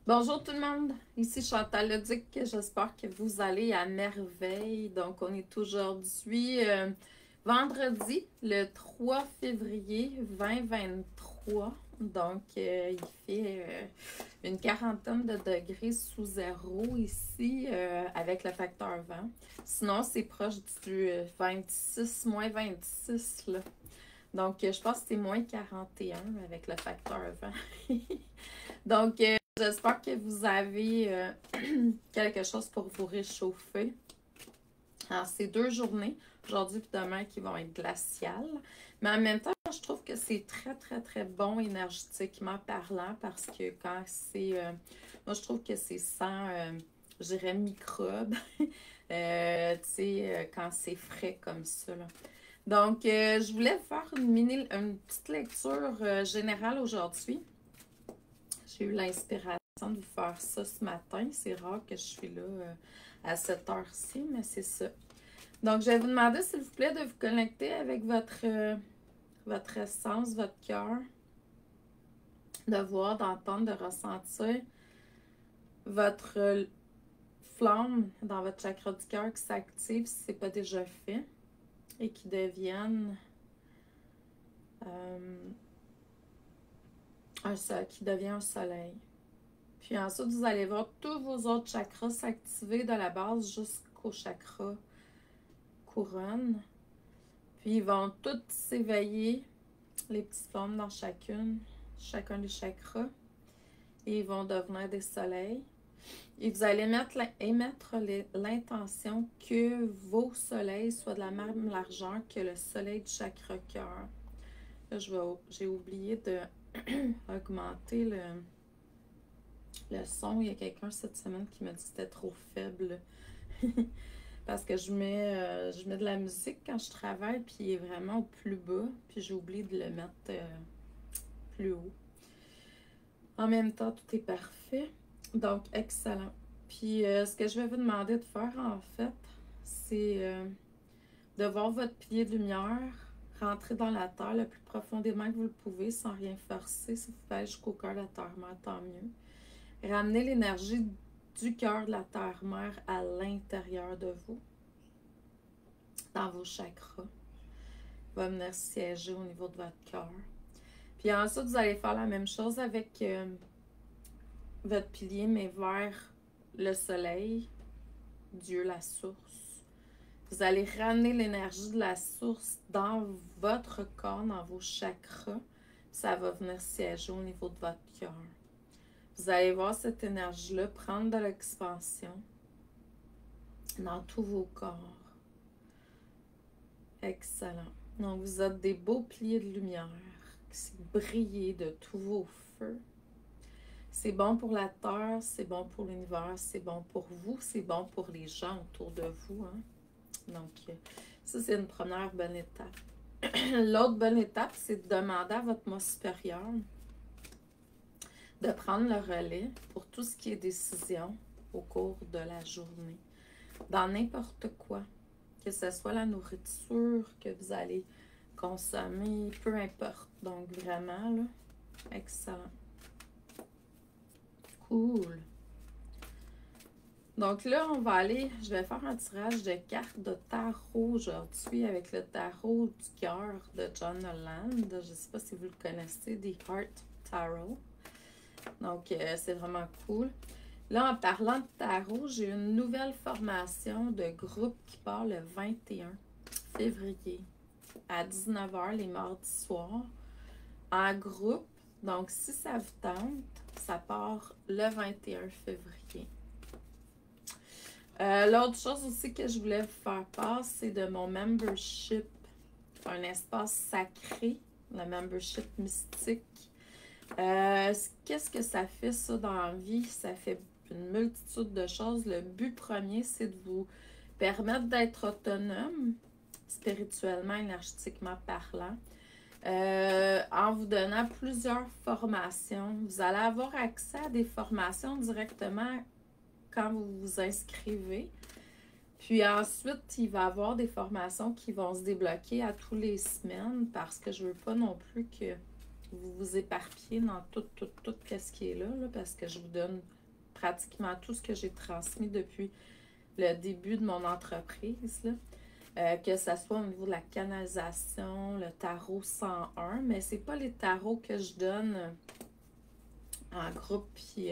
Bonjour tout le monde, ici Chantal Leduc, j'espère que vous allez à merveille. Donc on est aujourd'hui vendredi le 3 février 2023. Donc il fait une quarantaine de degrés sous zéro ici avec le facteur vent. Sinon c'est proche du 26, moins 26 là. Donc je pense que c'est moins 41 avec le facteur vent. Donc j'espère que vous avez quelque chose pour vous réchauffer. Alors, c'est 2 journées, aujourd'hui et demain, qui vont être glaciales. Mais en même temps, je trouve que c'est très, très, très bon énergétiquement parlant parce que quand c'est... moi, je trouve que c'est sans, je dirais, microbes. Tu sais, quand c'est frais comme ça, là. Donc, je voulais faire une petite lecture générale aujourd'hui. J'ai eu l'inspiration de vous faire ça ce matin. C'est rare que je suis là à cette heure-ci, mais c'est ça. Donc, je vais vous demander, s'il vous plaît, de vous connecter avec votre essence, votre cœur. De voir, d'entendre, de ressentir votre flamme dans votre chakra du cœur qui s'active si ce n'est pas déjà fait et qui devienne un soleil. Puis ensuite, vous allez voir tous vos autres chakras s'activer de la base jusqu'au chakra couronne. Puis ils vont tous s'éveiller, les petites formes dans chacun des chakras. Et ils vont devenir des soleils. Et vous allez émettre l'intention que vos soleils soient de la même largeur que le soleil du chakra cœur. Là, j'ai oublié de augmenter le son. Il y a quelqu'un cette semaine qui m'a dit que c'était trop faible. Parce que je mets de la musique quand je travaille, puis il est vraiment au plus bas. Puis j'ai oublié de le mettre plus haut. En même temps, tout est parfait. Donc, excellent. Puis ce que je vais vous demander de faire, en fait, c'est de voir votre pilier de lumière rentrer dans la terre le plus profondément que vous le pouvez sans rien forcer. Si vous faites jusqu'au cœur de la terre-mère, tant mieux. Ramenez l'énergie du cœur de la terre-mère à l'intérieur de vous, dans vos chakras. Il va venir siéger au niveau de votre cœur. Puis ensuite, vous allez faire la même chose avec votre pilier, mais vers le soleil, Dieu, la source. Vous allez ramener l'énergie de la source dans votre corps, dans vos chakras. Ça va venir siéger au niveau de votre cœur. Vous allez voir cette énergie-là prendre de l'expansion dans tous vos corps. Excellent. Donc, vous êtes des beaux piliers de lumière qui brillent de tous vos feux. C'est bon pour la terre, c'est bon pour l'univers, c'est bon pour vous, c'est bon pour les gens autour de vous. Hein? Donc, ça, c'est une première bonne étape. L'autre bonne étape, c'est de demander à votre moi supérieur de prendre le relais pour tout ce qui est décision au cours de la journée. Dans n'importe quoi. Que ce soit la nourriture que vous allez consommer, peu importe. Donc, vraiment, là, excellent. Cool. Donc là, je vais faire un tirage de cartes de tarot aujourd'hui avec le tarot du cœur de John Holland. Je ne sais pas si vous le connaissez, The Heart Tarot. Donc, c'est vraiment cool. Là, en parlant de tarot, j'ai une nouvelle formation de groupe qui part le 21 février à 19h les mardis soirs en groupe. Donc, si ça vous tente, ça part le 21 février. L'autre chose aussi que je voulais vous faire part, c'est de mon membership, un espace sacré, le membership mystique. Qu'est-ce que ça fait ça dans la vie? Ça fait une multitude de choses. Le but premier, c'est de vous permettre d'être autonome, spirituellement, énergétiquement parlant, en vous donnant plusieurs formations. Vous allez avoir accès à des formations directement quand vous vous inscrivez. Puis ensuite, il va y avoir des formations qui vont se débloquer à tous les semaines parce que je ne veux pas non plus que vous vous éparpillez dans tout ce qui est là, parce que je vous donne pratiquement tout ce que j'ai transmis depuis le début de mon entreprise, là. Que ce soit au niveau de la canalisation, le tarot 101, mais c'est pas les tarots que je donne en groupe puis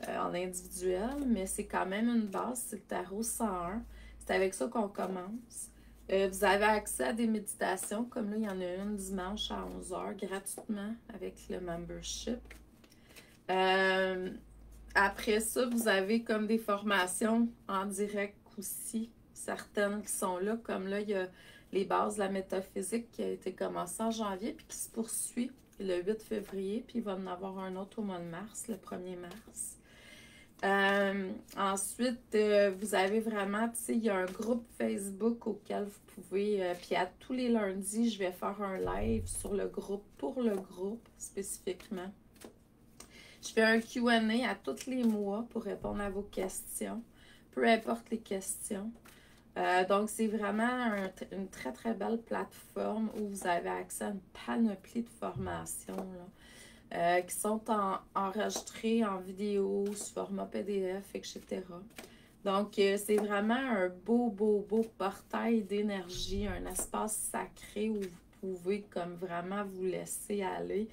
en individuel, mais c'est quand même une base, c'est le tarot 101. C'est avec ça qu'on commence. Vous avez accès à des méditations, comme là, il y en a une dimanche à 11h gratuitement avec le membership. Après ça, vous avez comme des formations en direct aussi, certaines qui sont là, comme là, il y a les bases de la métaphysique qui a été commencée en janvier, puis qui se poursuit le 8 février, puis il va en avoir un autre au mois de mars, le 1er mars. Ensuite, vous avez vraiment, tu sais, il y a un groupe Facebook auquel vous pouvez, puis à tous les lundis, je vais faire un live sur le groupe, pour le groupe spécifiquement. Je fais un Q&A à tous les mois pour répondre à vos questions, peu importe les questions. Donc, c'est vraiment une très, très belle plateforme où vous avez accès à une panoplie de formations là, qui sont enregistrées en vidéo, sous format PDF, etc. Donc, c'est vraiment un beau portail d'énergie, un espace sacré où vous pouvez comme vraiment vous laisser aller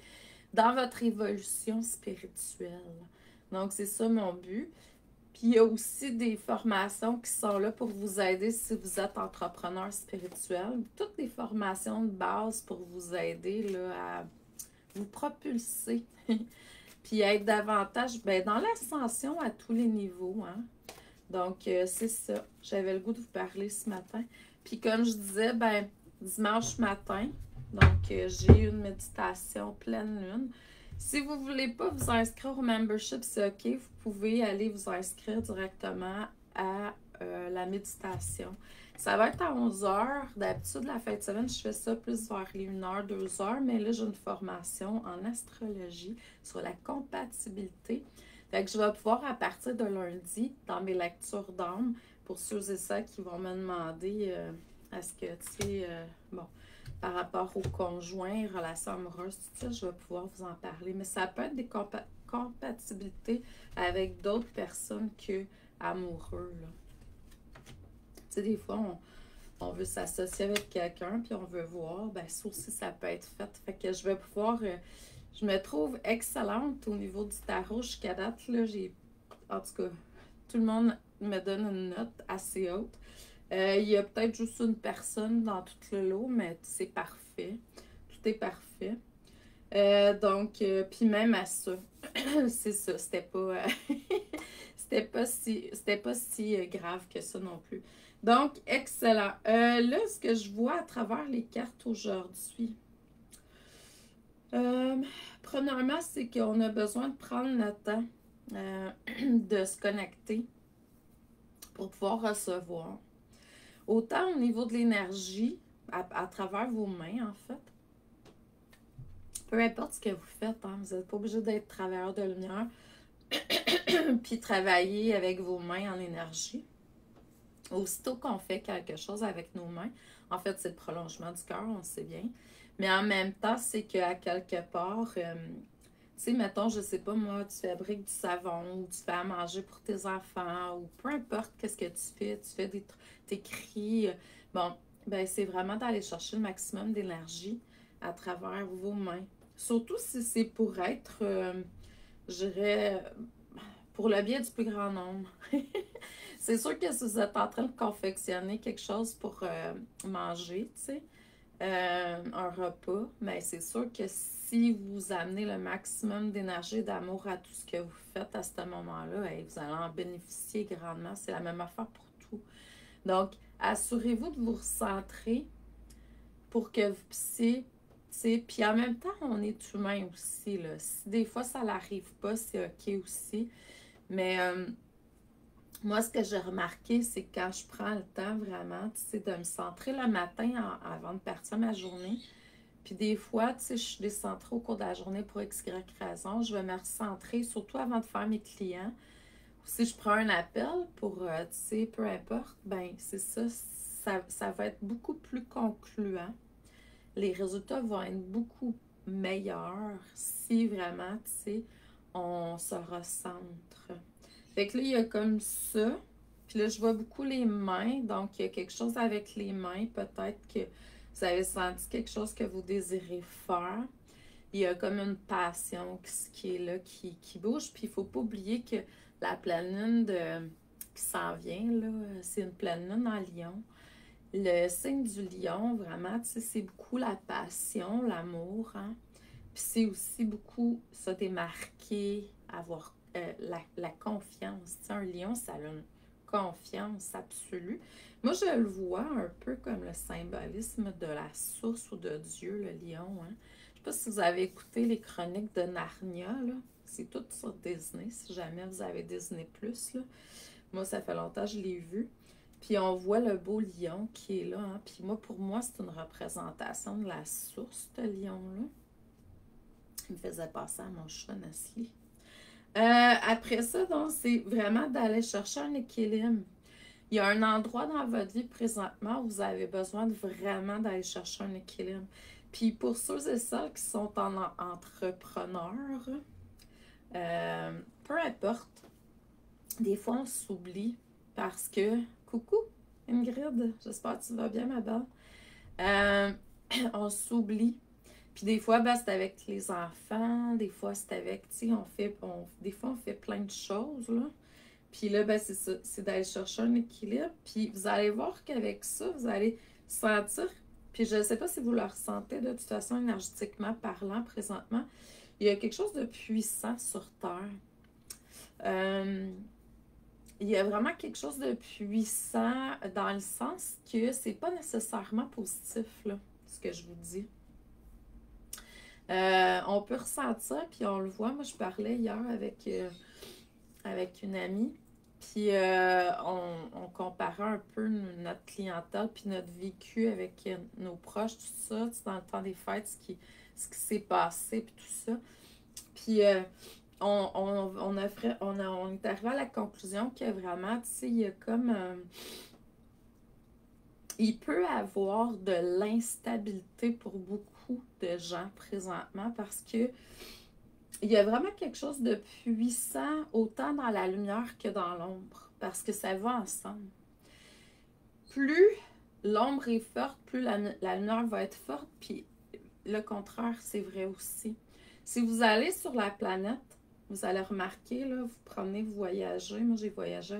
dans votre évolution spirituelle. Donc, c'est ça mon but. Puis, il y a aussi des formations qui sont là pour vous aider si vous êtes entrepreneur spirituel. Toutes des formations de base pour vous aider là, à vous propulser. Puis, être davantage dans l'ascension à tous les niveaux. Hein? Donc, c'est ça. J'avais le goût de vous parler ce matin. Puis, comme je disais, dimanche matin, donc j'ai une méditation pleine lune. Si vous ne voulez pas vous inscrire au membership, c'est OK. Vous pouvez aller vous inscrire directement à la méditation. Ça va être à 11h. D'habitude, la fin de semaine, je fais ça plus vers les 1h, 2h. Mais là, j'ai une formation en astrologie sur la compatibilité. Fait que je vais pouvoir, à partir de lundi, dans mes lectures d'âme, pour ceux et celles qui vont me demander à ce que, tu sais, par rapport aux conjoints, relations amoureuses, tout ça, je vais pouvoir vous en parler. Mais ça peut être des compatibilités avec d'autres personnes que amoureux, là. Tu sais, des fois, on veut s'associer avec quelqu'un, puis on veut voir, ça aussi, ça peut être fait. Fait que je vais pouvoir... je me trouve excellente au niveau du tarot jusqu'à date, là. En tout cas, tout le monde me donne une note assez haute. Il y a peut-être juste une personne dans tout le lot, mais c'est parfait. Tout est parfait. Donc, puis même à ça, c'est ça, c'était pas, c'était pas si grave que ça non plus. Donc, excellent. Là, ce que je vois à travers les cartes aujourd'hui, premièrement, c'est qu'on a besoin de prendre le temps de se connecter pour pouvoir recevoir. Autant au niveau de l'énergie, à travers vos mains, en fait. Peu importe ce que vous faites, hein, vous n'êtes pas obligé d'être travailleur de lumière puis travailler avec vos mains en énergie. Aussitôt qu'on fait quelque chose avec nos mains, en fait, c'est le prolongement du cœur, on le sait bien. Mais en même temps, c'est qu'à quelque part, tu sais, mettons, je sais pas moi, tu fabriques du savon ou tu fais à manger pour tes enfants ou peu importe qu'est-ce que tu fais t'écris. Bon, c'est vraiment d'aller chercher le maximum d'énergie à travers vos mains. Surtout si c'est pour être, je dirais, pour le bien du plus grand nombre. C'est sûr que si vous êtes en train de confectionner quelque chose pour manger, tu sais, un repas, mais c'est sûr que si vous amenez le maximum d'énergie et d'amour à tout ce que vous faites à ce moment-là, vous allez en bénéficier grandement. C'est la même affaire pour tout. Donc, assurez-vous de vous recentrer pour que vous puissiez, tu sais, puis en même temps, on est humain aussi, là. Si des fois ça n'arrive pas, c'est OK aussi. Mais moi, ce que j'ai remarqué, c'est que quand je prends le temps vraiment, tu sais, de me centrer le matin avant de partir ma journée, puis des fois, tu sais, je suis décentrée au cours de la journée pour X, Y raison, je vais me recentrer, surtout avant de faire mes clients. Ou si je prends un appel pour, tu sais, peu importe, c'est ça va être beaucoup plus concluant. Les résultats vont être beaucoup meilleur si vraiment, tu sais, on se recentre. Fait que là, il y a comme ça. Puis là, je vois beaucoup les mains. Donc, il y a quelque chose avec les mains. Peut-être que vous avez senti quelque chose que vous désirez faire. Il y a comme une passion qui est là, qui bouge. Puis il ne faut pas oublier que la pleine lune qui s'en vient, là, c'est une pleine lune en Lion. Le signe du lion, vraiment, tu sais, c'est beaucoup la passion, l'amour, hein. Puis c'est aussi beaucoup se démarquer, avoir la confiance. Tu sais, un lion, ça a une confiance absolue. Moi, je le vois un peu comme le symbolisme de la source ou de Dieu, le lion, hein. Je sais pas si vous avez écouté les chroniques de Narnia, là. C'est tout sur Disney, si jamais vous avez Disney+, là. Moi, ça fait longtemps que je l'ai vu. Puis on voit le beau lion qui est là, hein. Puis moi, pour moi, c'est une représentation de la source, ce lion-là. Il me faisait penser à mon chat Nestlé. Après ça, donc, c'est vraiment d'aller chercher un équilibre. Il y a un endroit dans votre vie présentement où vous avez besoin de vraiment d'aller chercher un équilibre. Puis pour ceux et celles qui sont entrepreneurs, peu importe, des fois on s'oublie parce que, coucou Ingrid, j'espère que tu vas bien ma belle, on s'oublie. Puis des fois, ben, c'est avec les enfants, des fois c'est avec, tu sais, des fois on fait plein de choses, là. Puis là, ben, c'est ça, c'est d'aller chercher un équilibre. Puis vous allez voir qu'avec ça, vous allez sentir, puis je ne sais pas si vous le ressentez de toute façon énergétiquement parlant présentement, il y a quelque chose de puissant sur Terre. Il y a vraiment quelque chose de puissant dans le sens que c'est pas nécessairement positif, là, ce que je vous dis. On peut ressentir, puis on le voit. Moi, je parlais hier avec une amie, puis on comparait un peu notre clientèle, puis notre vécu avec nos proches, tout ça, dans le temps des fêtes, ce qui s'est passé, puis tout ça. Puis on est arrivé à la conclusion que vraiment, tu sais, il y a comme... il peut avoir de l'instabilité pour beaucoup de gens présentement parce que il y a vraiment quelque chose de puissant autant dans la lumière que dans l'ombre parce que ça va ensemble. Plus l'ombre est forte, plus la lumière va être forte, puis le contraire, c'est vrai aussi. Si vous allez sur la planète, vous allez remarquer, là, vous promenez, vous voyagez. Moi, j'ai voyagé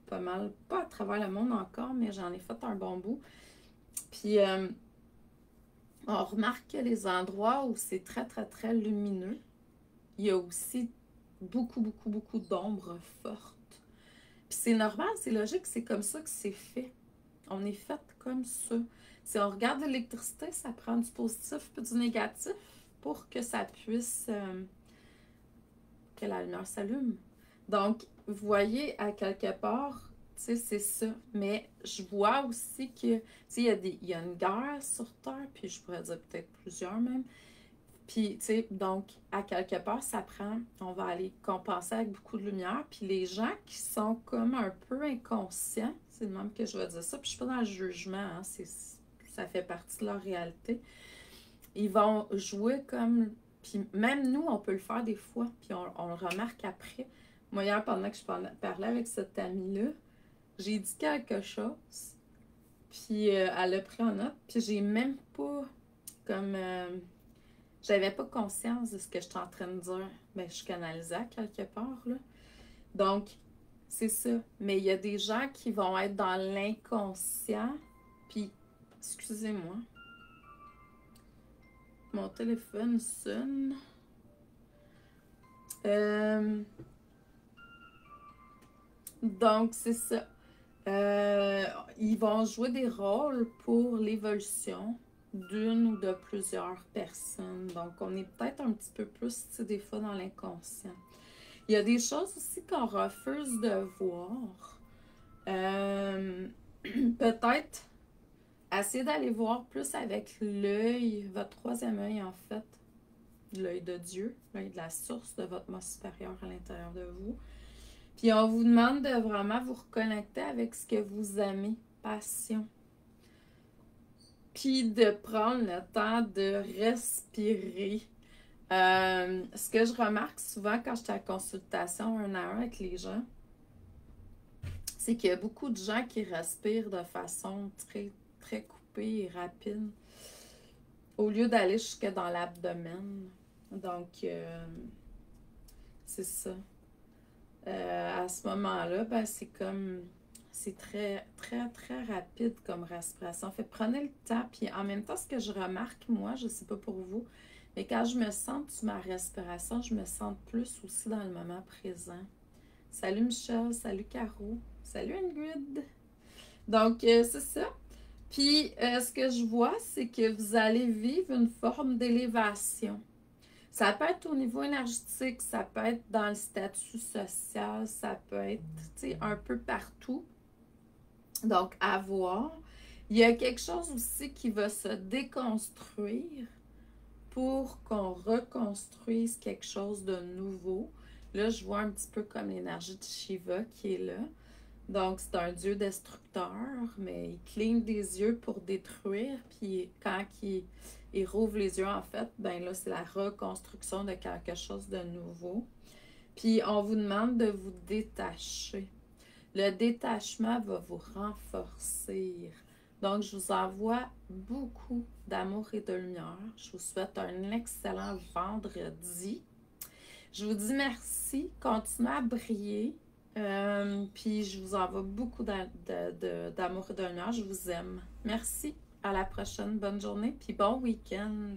pas mal, pas à travers le monde encore, mais j'en ai fait un bon bout. Puis, on remarque que les endroits où c'est très, très, très lumineux, il y a aussi beaucoup, beaucoup, beaucoup d'ombres fortes. Puis c'est normal, c'est logique, c'est comme ça que c'est fait. On est fait comme ça. Si on regarde l'électricité, ça prend du positif et du négatif pour que ça puisse, que la lumière s'allume. Donc, vous voyez, à quelque part, tu sais, c'est ça. Mais je vois aussi que, tu sais, il y a une guerre sur Terre, puis je pourrais dire peut-être plusieurs même. Puis, tu sais, donc, à quelque part, ça prend, on va aller compenser avec beaucoup de lumière. Puis les gens qui sont comme un peu inconscients, c'est le même que je vais dire ça, puis je suis pas dans le jugement, hein, ça fait partie de leur réalité. Ils vont jouer comme, puis même nous, on peut le faire des fois, puis on le remarque après. Moi, hier, pendant que je parlais avec cette amie-là, j'ai dit quelque chose, puis elle a pris en note, puis j'ai même pas, comme... j'avais pas conscience de ce que j'étais en train de dire. Ben, je canalisais à quelque part, là. Donc, c'est ça. Mais il y a des gens qui vont être dans l'inconscient. Puis, excusez-moi. Mon téléphone sonne. Donc, c'est ça. Ils vont jouer des rôles pour l'évolution d'une ou de plusieurs personnes. Donc, on est peut-être un petit peu plus, tu sais, des fois dans l'inconscient. Il y a des choses aussi qu'on refuse de voir. Peut-être essayer d'aller voir plus avec l'œil, votre troisième œil en fait, l'œil de Dieu, l'œil de la source de votre moi supérieur à l'intérieur de vous. Puis on vous demande de vraiment vous reconnecter avec ce que vous aimez, passion. puis de prendre le temps de respirer. Ce que je remarque souvent quand je suis en consultation 1 à 1 avec les gens, c'est qu'il y a beaucoup de gens qui respirent de façon très, très coupée et rapide au lieu d'aller jusque dans l'abdomen. Donc, c'est ça. À ce moment-là, ben, c'est très, très, très rapide comme respiration. Fait prenez le temps, puis en même temps, ce que je remarque, moi, je sais pas pour vous, mais quand je me sens sur ma respiration, je me sens plus aussi dans le moment présent. Salut Michel, salut Caro, salut Ingrid. Donc, c'est ça. Puis, ce que je vois, c'est que vous allez vivre une forme d'élévation. Ça peut être au niveau énergétique, ça peut être dans le statut social, ça peut être, tu sais, un peu partout. Donc, à voir. Il y a quelque chose aussi qui va se déconstruire pour qu'on reconstruise quelque chose de nouveau. Là, je vois un petit peu comme l'énergie de Shiva qui est là. Donc, c'est un dieu destructeur, mais il cligne des yeux pour détruire. Puis, quand il rouvre les yeux, en fait, ben là, c'est la reconstruction de quelque chose de nouveau. Puis, on vous demande de vous détacher. Le détachement va vous renforcer. Donc, je vous envoie beaucoup d'amour et de lumière. Je vous souhaite un excellent vendredi. Je vous dis merci. Continuez à briller. Puis, je vous envoie beaucoup d'amour et de lumière. Je vous aime. Merci. À la prochaine. Bonne journée. Puis, bon week-end.